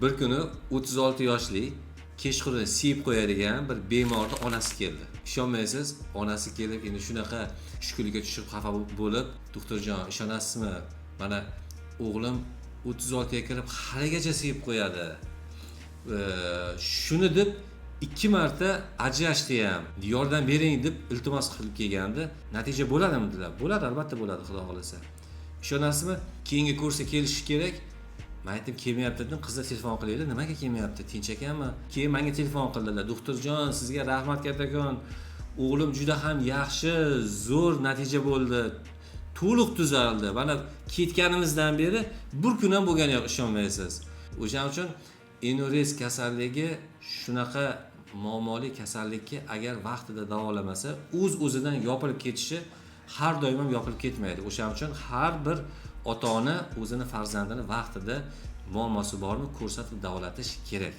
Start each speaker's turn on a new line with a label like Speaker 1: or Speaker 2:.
Speaker 1: Bir kuni 36 yoshli kechqurun siyib qo'yadigan bir bemorning onasi keldi. Ishonmaysiz, onasi kelib endi shunaqa tushkunlikka tushib xafa bo'lib, "Doktorjon, ishonasizmi? Mana o'g'lim 36 ga kirib haligacha siyib qo'yadi. Shuni deb 2 marta ajrashdi ham. Yordam bering deb iltimos qilib kelgandi. Natija bo'ladimi dedilar. Bo'ladi, albatta bo'ladi, xudo xolasa. Ishonasizmi? Keyingi kursga kelishi kerak. Men aytdim, kelmayapti dedim. Qizlar telefon qilaydi. Nimaga kelmayapti? Tinch ekanmi? Keyin menga telefon qildilar. "Doktorjon, sizga rahmat kattakon. O'g'lim juda ham yaxshi, zo'r natija bo'ldi. To'liq tuzaldi. Mana ketganimizdan beri bir kun ham bo'lgani yo'q, ishonmaysiz." O'shaning uchun enurez kasalligi shunaqa muammoli kasallikka agar vaqtida davolamasa, o'z-o'zidan yopilib ketishi har doim ham yopilib ketmaydi. O'shaning uchun har bir ota-ona o'zini farzandini vaqtida muammosi bormi ko'rsatib davolatish kerak.